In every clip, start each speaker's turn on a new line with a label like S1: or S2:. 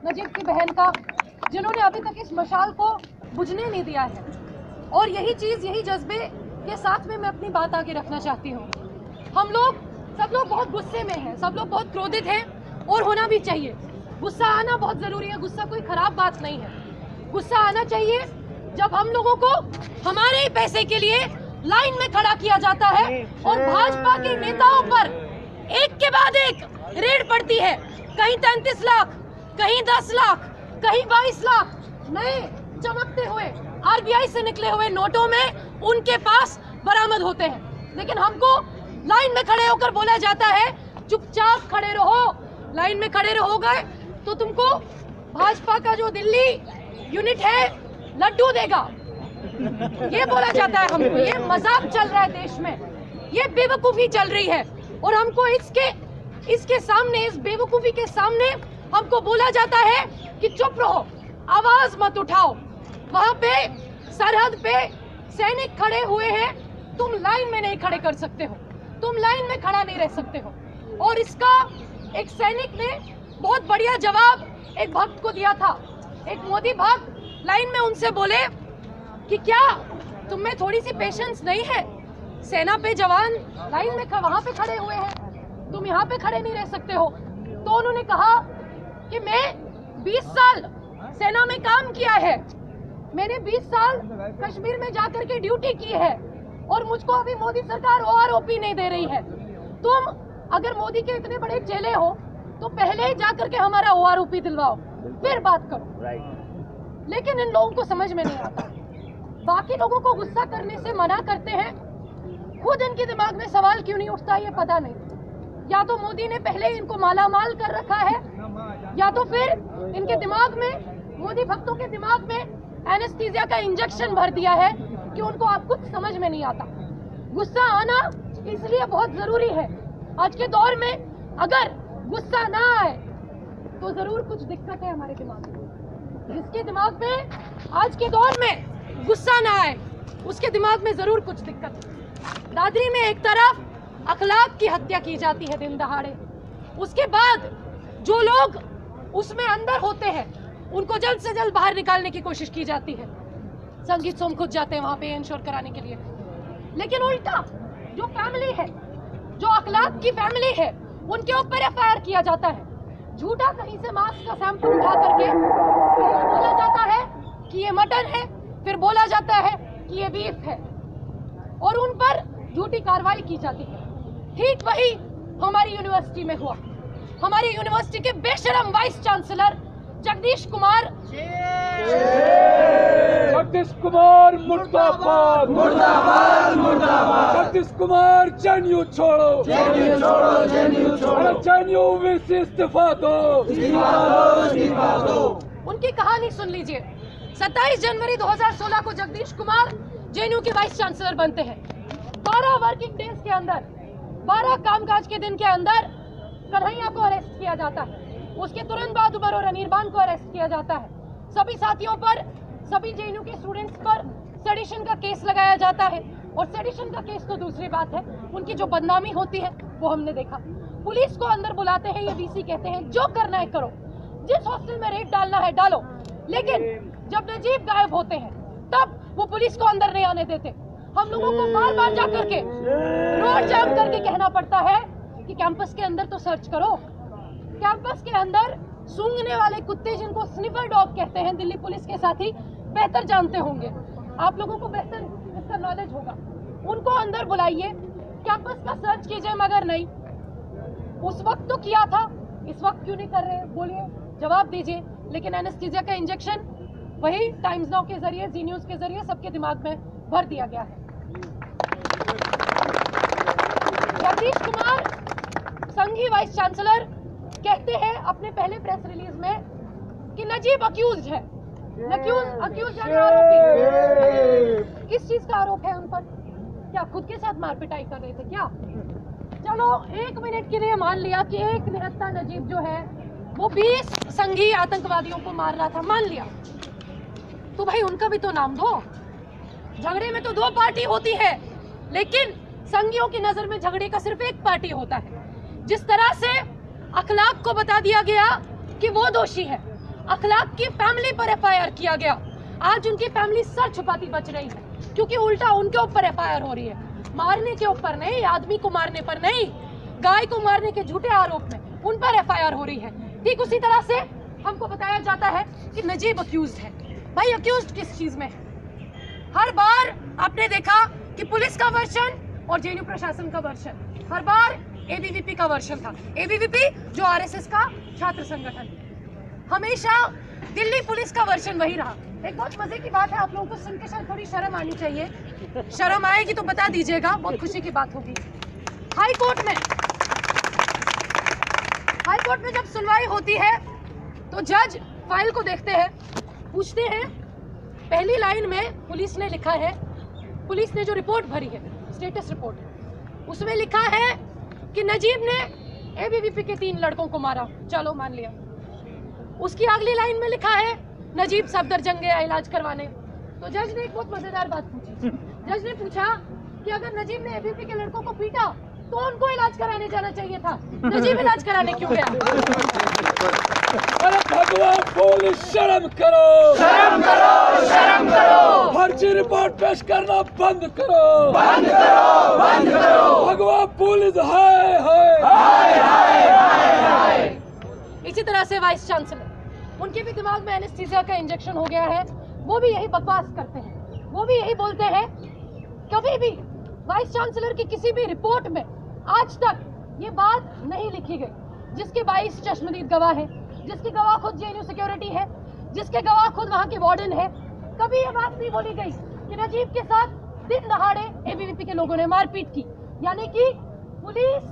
S1: नजीब की बहन का, जिन्होंने अभी तक इस मशाल को बुझने नहीं दिया है। और यही चीज़, यही जज्बे के साथ में मैं अपनी बात आगे रखना चाहती हूँ। हम लोग, सब लोग बहुत गुस्से में हैं, सब लोग बहुत क्रोधित हैं और होना भी चाहिए। गुस्सा आना बहुत ज़रूरी है, गुस्सा कोई ख़राब बात नहीं है। गुस्सा आना चाहिए जब हम लोगों को हमारे ही पैसे के लिए लाइन में खड़ा किया जाता है और भाजपा के नेताओं पर एक के बाद एक रेड पड़ती है। कहीं 33 लाख, कहीं 10 लाख, कहीं 22 लाख नए चमकते हुए आरबीआई से निकले हुए नोटों में उनके पास बरामद होते हैं। लेकिन हमको लाइन में खड़े होकर बोला जाता है चुपचाप खड़े रहो। लाइन में खड़े रहोगे तो तुमको भाजपा का जो दिल्ली यूनिट है लड्डू देगा, ये बोला जाता है हमको। ये मजाक चल रहा है देश में, ये बेवकूफी चल रही है और हमको इसके सामने, इस बेवकूफी के सामने हमको बोला जाता है कि चुप रहो, आवाज मत उठाओ। वहाँ पे सरहद पे सैनिक खड़े हुए हैं, तुम लाइन में नहीं खड़े कर सकते हो, तुम लाइन में खड़ा नहीं रह सकते हो। और इसका एक सैनिक ने बहुत बढ़िया जवाब एक भक्त को दिया था। एक मोदी भक्त लाइन में उनसे बोले कि क्या तुम में थोड़ी सी पेशेंस नहीं है? सेना पे जवान लाइन में वहां पे खड़े हुए हैं, तुम यहाँ पे खड़े नहीं रह सकते हो। तो उन्होंने कहा कि मैं 20 साल सेना में काम किया है, मैंने 20 साल कश्मीर में जाकर के ड्यूटी की है और मुझको अभी मोदी सरकार ओआरओपी नहीं दे रही है। तुम अगर मोदी के इतने बड़े चेले हो तो पहले ही जाकर के हमारा ओआरओपी दिलवाओ, फिर बात करो। लेकिन इन लोगों को समझ में नहीं आता, बाकी लोगों को गुस्सा करने से मना करते हैं, खुद इनके दिमाग में सवाल क्यों नहीं उठता ये पता नहीं। या तो मोदी ने पहले ही इनको मालामाल कर रखा है, या तो फिर इनके दिमाग में, मोदी भक्तों के दिमाग में एनेस्थीसिया का इंजेक्शन भर दिया है कि उनको आप कुछ समझ में नहीं आता। गुस्सा आना इसलिए बहुत जरूरी है। आज के दौर में अगर गुस्सा ना आए तो जरूर कुछ दिक्कत है हमारे दिमाग में। जिसके दिमाग में आज के दौर में गुस्सा ना आए उसके दिमाग में जरूर कुछ दिक्कत है। दादरी में एक तरफ अखलाक की हत्या की जाती है दिन दहाड़े, उसके बाद जो लोग उसमें अंदर होते हैं उनको जल्द से जल्द बाहर निकालने की कोशिश की जाती है। संगीत सोम खुद जाते हैं वहां पे इंश्योर कराने के लिए। लेकिन उल्टा जो फैमिली है, जो अखलाक की फैमिली है, उनके ऊपर एफआईआर किया जाता है। झूठा कहीं से मांस का सैंपल उठा करके फिर बोला जाता है कि ये मटन है, फिर बोला जाता है कि ये बीफ है और उन पर झूठी कार्रवाई की जाती है। ठीक वही हमारी यूनिवर्सिटी में हुआ। हमारी यूनिवर्सिटी के बेशरम वाइस चांसलर जगदीश कुमार
S2: मुर्दाबाद मुर्दाबाद मुर्दाबाद। जगदीश कुमार जेएनयू छोड़ो, जेएनयू छोड़ो, जेएनयू छोड़ो, जेएनयू से इस्तीफा दो, इस्तीफा दो।
S1: उनकी कहानी सुन लीजिए। 27 जनवरी 2016 को जगदीश कुमार जेएनयू के वाइस चांसलर बनते हैं। 12 वर्किंग डेज के अंदर, 12 कामकाज के दिन के अंदर कन्हैया को अरेस्ट किया जाता है। उसके तुरंत बाद उमर और अनिर्बान को अरेस्ट किया जाता है। सभी साथियों पर, सभी जेएनयू के स्टूडेंट्स पर सेडिशन का केस लगाया जाता है। और सेडिशन का केस तो दूसरी बात है, उनकी जो बदनामी होती है वो हमने देखा। पुलिस को अंदर बुलाते हैं, ये वीसी कहते हैं जो करना है करो, जिस हॉस्टल में रेड डालना है डालो। लेकिन जब नजीब गायब होते हैं तब वो पुलिस को अंदर नहीं आने देते। हम लोगों को बार बार जाकर के रोड जाम करके कहना पड़ता है कि कैंपस के अंदर तो सर्च करो। कैंपस के अंदर सूंघने वाले कुत्ते, जिनको स्निफर डॉग कहते हैं, दिल्ली पुलिस के साथी बेहतर जानते होंगे, आप लोगों को बेहतर इसका नॉलेज होगा। उनको अंदर बुलाइए, कैंपस का सर्च कीजिए, मगर नहीं। उस वक्त तो किया था, इस वक्त क्यों नहीं कर रहे? बोलिए, जवाब दीजिए। लेकिन एनेस्थीसिया का इंजेक्शन वही टाइम्स नाउ के जरिए, जी न्यूज के जरिए सबके दिमाग में भर दिया गया है। जगदीश कुमार संघी वाइस चांसलर कहते हैं अपने पहले प्रेस रिलीज में कि नजीब अक्यूज्ड है। अक्यूज यानी आरोपी। किस चीज का आरोप है उन पर? क्या खुद के साथ मार पिटाई कर रहे थे क्या? चलो एक मिनट के लिए मान लिया कि एक निहत्था नजीब जो है वो 20 संघी आतंकवादियों को मार रहा था, मान लिया, तो भाई उनका भी तो नाम दो। झगड़े में तो 2 पार्टी होती है, लेकिन संघियों की नजर में झगड़े का सिर्फ एक पार्टी होता है। जिस तरह से अखलाक को बता दिया गया कि वो दोषी है, अखलाक की फैमिली पर एफआईआर किया गया। आज उनकी फैमिली सर छुपाती बच रही है, क्योंकि उल्टा उनके ऊपर एफआईआर हो रही है। मारने के ऊपर नहीं, आदमी को मारने पर नहीं, गाय को मारने के झूठे आरोप में उन पर एफआईआर हो रही है। ठीक उसी तरह से हमको बताया जाता है कि नजीब अक्यूज्ड है। भाई अक्यूज्ड किस चीज में है? हर बार आपने देखा कि पुलिस का वर्शन और जेएनयू प्रशासन का वर्शन, हर बार एबीवीपी का वर्शन था। एबीवीपी जो आरएसएस का छात्र संगठन, हमेशा दिल्ली पुलिस का वर्शन वही रहा। एक बहुत मजे की बात है, आप लोगों को सुन के शायद थोड़ी शर्म आनी चाहिए, शर्म आएगी तो बता दीजिएगा, बहुत खुशी की बात होगी। हाई कोर्ट में जब सुनवाई होती है तो जज फाइल को देखते हैं, पूछते हैं, पहली लाइन में पुलिस ने लिखा है, पुलिस ने जो रिपोर्ट भरी है, स्टेटस रिपोर्ट, उसमें लिखा है कि नजीब ने एबीवीपी के 3 लड़कों को मारा। चलो मान लिया। उसकी अगली लाइन में लिखा है नजीब सफदरजंग गया इलाज करवाने। तो जज ने एक बहुत मजेदार बात पूछी। जज ने पूछा कि अगर नजीब ने एबीवीपी के लड़कों को पीटा तो उनको इलाज कराने जाना चाहिए था, नजीब इलाज कराने क्यों गया?
S2: अरे भगवान पुलिस, शर्म करो, शर्म करो, शर्म करो। फर्जी रिपोर्ट पेश करना बंद करो, बंद करो, बंद करो। भगवान पुलिस, हाय हाय हाय हाय हाय हाय।
S1: इसी तरह से वाइस चांसलर, उनके भी दिमाग में एनेस्थीसिया का इंजेक्शन हो गया है, वो भी यही बकवास करते हैं, वो भी यही बोलते हैं। कभी भी वाइस चांसलर की किसी भी रिपोर्ट में आज तक ये बात नहीं लिखी गई, जिसके 22 चश्मदीद गवाह है, जिसके गवाह खुद जेएनयू सिक्योरिटी है, जिसके गवाह खुद वहाँ के वार्डन है। कभी ये बात नहीं बोली गई कि नजीब के साथ दिन दहाड़े एबीवीपी के लोगों ने मारपीट की। यानी कि पुलिस,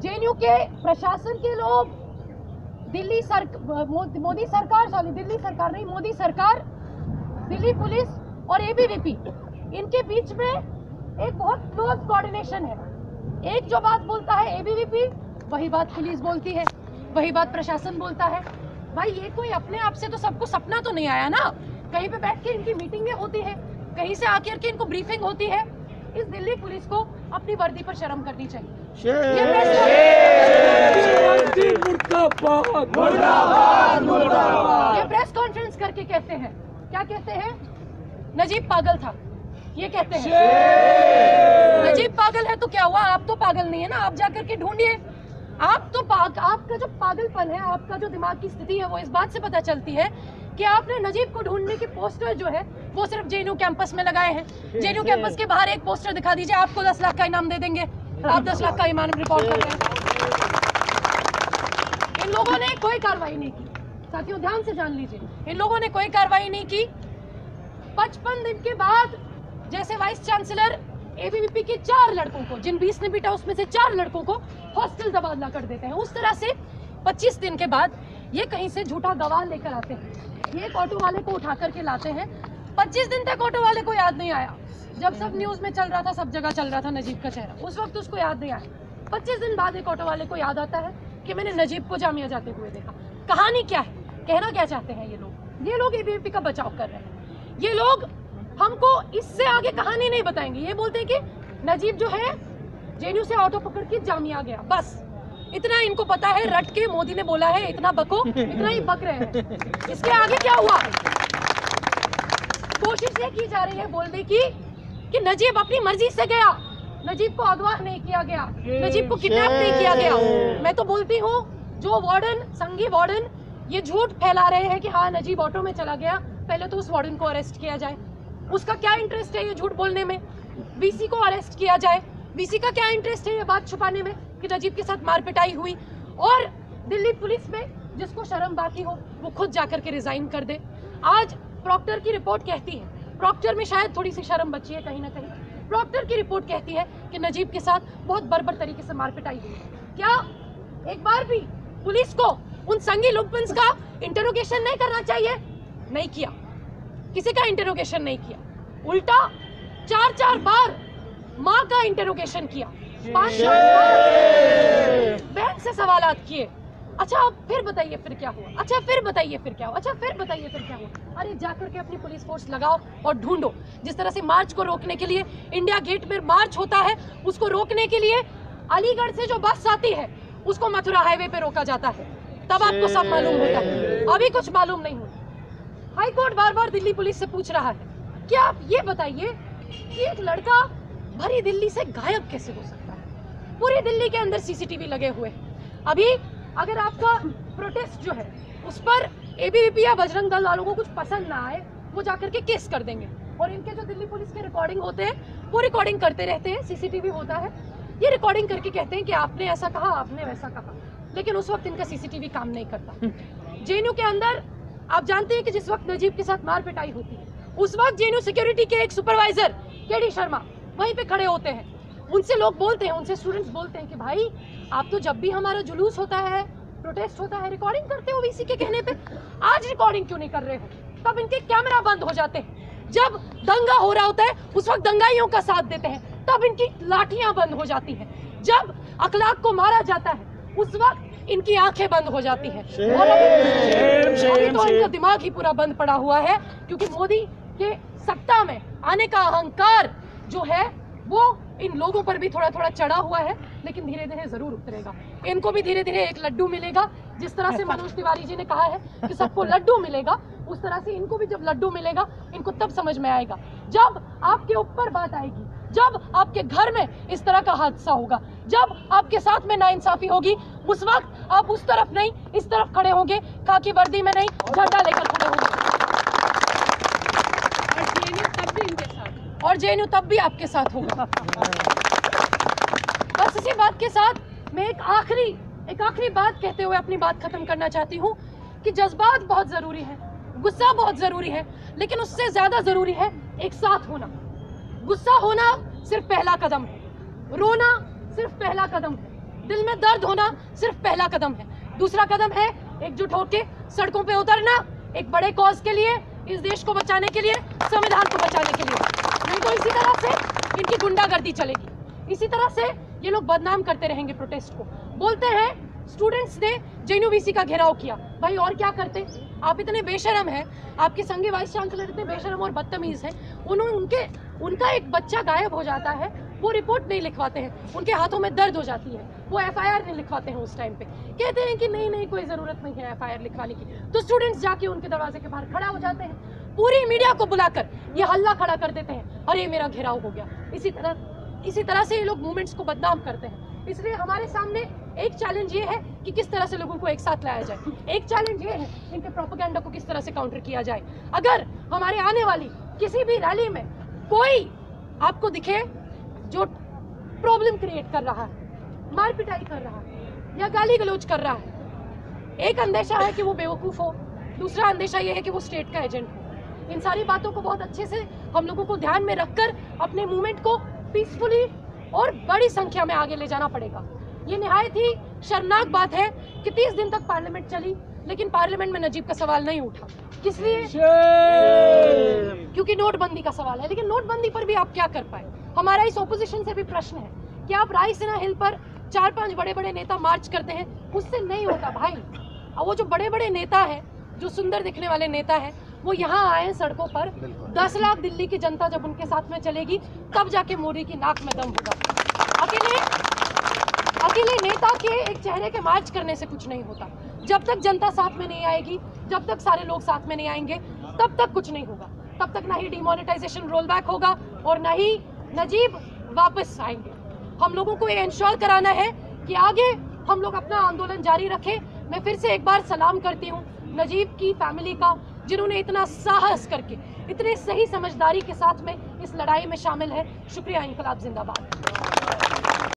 S1: जेएनयू के प्रशासन के लोग, दिल्ली सरकार, दिल्ली पुलिस और एबीवीपी, इनके बीच में एक बहुत क्लोज कोऑर्डिनेशन है। एक जो बात बोलता है एबीवीपी, वही बात पुलिस बोलती है, वही बात प्रशासन बोलता है। भाई ये कोई अपने आप से तो सबको सपना तो नहीं आया ना, कहीं पे बैठ के इनकी मीटिंगें होती है, कहीं से आकर के इनको ब्रीफिंग होती है। इस दिल्ली पुलिस को अपनी वर्दी पर शर्म करनी चाहिए। ये प्रेस कॉन्फ्रेंस करके कहते हैं, क्या कहते हैं? नजीब पागल था, ये कहते हैं। नजीब पागल है तो क्या हुआ? आप तो पागल नहीं है ना, आप जाकर के ढूंढिए। आपका जो पागलपन है, आपका जो दिमाग की स्थिति है, वो इस बात से पता चलती है कि आपने नजीब को ढूंढने के पोस्टर जो है वो सिर्फ जेएनयू कैंपस में लगाए हैं। जेएनयू कैंपस के बाहर एक पोस्टर दिखा दीजिए, आपको 10 लाख का इनाम दे देंगे। आप 10 लाख का इनाम रिपोर्ट कर रहे हैं। इन लोगों ने कोई कार्रवाई नहीं की, साथियों ध्यान से जान लीजिए, इन लोगों ने कोई कार्रवाई नहीं की। 55 दिन के बाद जैसे वाइस चांसलर एबीवीपी के 4 लड़कों को, जिन 20 ने पीटा उसमें से 4 लड़कों को हॉस्टल तबादला कर देते हैं, उस तरह से 25 दिन के बाद ये कहीं से झूठा गवाह लेकर आते हैं। ये एक ऑटो वाले को उठा करके लाते हैं। 25 दिन तक ऑटो वाले को याद नहीं आया, जब सब न्यूज में चल रहा था, सब जगह चल रहा था नजीब का चेहरा, उस वक्त उसको याद नहीं आया। 25 दिन बाद एक ऑटो वाले को याद आता है कि मैंने नजीब को जामिया जाते हुए देखा। कहानी क्या है, कहना क्या चाहते हैं ये लोग? ये लोग एबीवीपी का बचाव कर रहे हैं। ये लोग हमको इससे आगे कहानी नहीं बताएंगे। ये बोलते हैं कि नजीब जो है जेएनयू से ऑटो पकड़ के जामिया गया, बस इतना इनको पता है। रट के मोदी ने बोला है इतना बको, इतना ही बक रहे हैं। इसके आगे क्या हुआ? कोशिश ये की जा रही है बोलने की कि नजीब अपनी मर्जी से गया, नजीब को अगवा नहीं किया गया, नजीब को किडनैप नहीं किया गया। मैं तो बोलती हूँ जो वार्डन, संघी वार्डन ये झूठ फैला रहे हैं कि हाँ नजीब ऑटो में चला गया, पहले तो उस वार्डन को अरेस्ट किया जाए। उसका क्या इंटरेस्ट है ये झूठ बोलने में? वीसी को अरेस्ट किया जाए। वीसी का क्या इंटरेस्ट है ये बात छुपाने में कि नजीब के साथ मारपिटाई हुई? और दिल्ली पुलिस में जिसको शर्म बाकी हो वो खुद जाकर के रिजाइन कर दे। आज प्रॉक्टर की रिपोर्ट कहती है, प्रॉक्टर में शायद थोड़ी सी शर्म बची है कहीं ना कहीं, प्रॉक्टर की रिपोर्ट कहती है कि नजीब के साथ बहुत बर्बर तरीके से मारपिटाई हुई। क्या एक बार भी पुलिस को उन संगी लुम्पन्स का इंटरोगेशन नहीं करना चाहिए? नहीं किया, किसी का इंटरोगेशन नहीं किया, उल्टा 4-4 बार माँ का इंटरोगेशन किया, 5 बार बहन से सवालात किए। अच्छा अब फिर बताइए फिर क्या हुआ? अच्छा फिर बताइए फिर क्या हुआ? अच्छा फिर बताइए फिर क्या हुआ? अरे जाकर के अपनी पुलिस फोर्स लगाओ और ढूंढो। जिस तरह से मार्च को रोकने के लिए इंडिया गेट में मार्च होता है, उसको रोकने के लिए अलीगढ़ से जो बस आती है उसको मथुरा हाईवे पे रोका जाता है। तब आपको सब मालूम होता है, अभी कुछ मालूम नहीं होता। हाई कोर्ट बार बार दिल्ली पुलिस से पूछ रहा है कि आप ये बताइए कि एक लड़का भरी दिल्ली से गायब कैसे हो सकता है? पूरी दिल्ली के अंदर सीसीटीवी लगे हुए हैं। अभी अगर आपका प्रोटेस्ट जो है उस पर एबीवीपी या बजरंग दल वालों को कुछ पसंद ना आए, वो जाकर के केस कर देंगे। और इनके जो दिल्ली पुलिस के रिकॉर्डिंग होते हैं वो रिकॉर्डिंग करते रहते हैं, सीसीटीवी होता है, ये रिकॉर्डिंग करके कहते हैं कि आपने ऐसा कहा, आपने वैसा कहा, लेकिन उस वक्त इनका सीसीटीवी काम नहीं करता। जेएनयू के अंदर आप जानते हैं कि जिस वक्त नजीब के साथ मार पिटाई होती है, उस वक्त जेएनयू सिक्योरिटी के एक सुपरवाइजर केडी शर्मा वहीं पे खड़े होते हैं। उनसे लोग बोलते हैं, उनसे स्टूडेंट्स बोलते हैं कि भाई आप तो जब भी हमारा जुलूस होता है, प्रोटेस्ट होता है, रिकॉर्डिंग करते हो वीसी के कहने पे, आज रिकॉर्डिंग क्यों नहीं कर रहे हो? तब इनके कैमरा बंद हो जाते हैं। जब दंगा हो रहा होता है उस वक्त दंगाइयों का साथ देते हैं, तब इनकी लाठियां बंद हो जाती हैं। जब अखलाक को मारा जाता है उस वक्त इनकी आंखें बंद हो जाती हैं। और अभी तो इनका दिमाग ही पूरा बंद पड़ा हुआ है, क्योंकि मोदी के सत्ता में आने का अहंकार जो है वो इन लोगों पर भी थोड़ा थोड़ा चढ़ा हुआ है, लेकिन धीरे धीरे जरूर उतरेगा। इनको भी धीरे धीरे एक लड्डू मिलेगा। जिस तरह से मनोज तिवारी जी ने कहा है कि सबको लड्डू मिलेगा, उस तरह से इनको भी जब लड्डू मिलेगा, इनको तब समझ में आएगा जब आपके ऊपर बात आएगी, जब आपके घर में इस तरह का हादसा होगा, जब आपके साथ में नाइंसाफी होगी, उस वक्त आप उस तरफ नहीं इस तरफ खड़े होंगे, खाकी वर्दी में नहीं झंडा लेकर खड़े होंगे। और जेएनयू तब भी आपके साथ होगा। बस इसी बात के साथ मैं एक आखिरी बात कहते हुए अपनी बात खत्म करना चाहती हूँ कि जज्बात बहुत जरूरी है, गुस्सा बहुत जरूरी है, लेकिन उससे ज्यादा जरूरी है एक साथ होना। गुस्सा होना सिर्फ पहला कदम है, रोना सिर्फ पहला कदम है, दिल में दर्द होना सिर्फ पहला कदम है। दूसरा कदम है एकजुट होकर सड़कों पे उतरना, एक बड़े कॉज के लिए, इस देश को बचाने के लिए, संविधान को बचाने के लिए। नहीं तो इसी तरह से इनकी गुंडागर्दी चलेगी, इसी तरह से ये लोग बदनाम करते रहेंगे प्रोटेस्ट को। बोलते हैं स्टूडेंट्स ने जेएनयू वीसी का घेराव किया, भाई और क्या करते? आप इतने बेशरम हैं, आपके संगे वाइस चांसलर इतने बेशरम और बदतमीज हैं, उनका एक बच्चा गायब हो जाता है, वो रिपोर्ट नहीं लिखवाते हैं, उनके हाथों में दर्द हो जाती है, वो एफआईआर नहीं लिखवाते हैं। उस टाइम पे कहते हैं कि नहीं कोई जरूरत नहीं है एफआईआर लिखवाने की, तो स्टूडेंट्स जाके उनके दरवाजे के बाहर खड़ा हो जाते हैं, पूरी मीडिया को बुलाकर ये हल्ला खड़ा कर देते हैं, अरे मेरा घेराव हो गया। इसी तरह से ये लोग मूवमेंट्स को बदनाम करते हैं। इसलिए हमारे सामने एक चैलेंज ये है कि किस तरह से लोगों को एक साथ लाया जाए, एक चैलेंज ये है इनके प्रोपेगेंडा को किस तरह से काउंटर किया जाए। अगर हमारे आने वाली किसी भी रैली में कोई आपको दिखे जो प्रॉब्लम क्रिएट कर रहा है, मार पिटाई कर रहा है या गाली गलौज कर रहा है, एक अंदेशा है कि वो बेवकूफ़ हो, दूसरा अंदेशा ये है कि वो स्टेट का एजेंट हो। इन सारी बातों को बहुत अच्छे से हम लोगों को ध्यान में रखकर अपने मूवमेंट को पीसफुली और बड़ी संख्या में आगे ले जाना पड़ेगा। ये निहायत ही शर्मनाक बात है कि 30 दिन तक पार्लियामेंट चली, लेकिन पार्लियामेंट में नजीब का सवाल नहीं उठा। किस लिए? क्योंकि नोटबंदी का सवाल है। लेकिन नोटबंदी पर भी आप क्या कर पाए? हमारा इस ओपोजिशन से भी प्रश्न है कि आप रायसीना हिल पर 4-5 बड़े बड़े नेता मार्च करते हैं, उससे नहीं होता भाई। और वो जो बड़े बड़े नेता है, जो सुंदर दिखने वाले नेता है, वो यहाँ आए सड़कों पर, 10 लाख दिल्ली की जनता जब उनके साथ में चलेगी, तब जाके मोदी की नाक में दम होगा। अकेले नेता के एक चेहरे के मार्च करने से कुछ नहीं होता। जब तक जनता साथ में नहीं आएगी, जब तक सारे लोग साथ में नहीं आएंगे, तब तक कुछ नहीं होगा। तब तक ना ही डिमोनेटाइजेशन रोल बैक होगा और ना ही नजीब वापस आएंगे। हम लोगों को ये इंश्योर कराना है कि आगे हम लोग अपना आंदोलन जारी रखें। मैं फिर से एक बार सलाम करती हूँ नजीब की फैमिली का, जिन्होंने इतना साहस करके, इतने सही समझदारी के साथ में इस लड़ाई में शामिल है। शुक्रिया। इंकलाब जिंदाबाद।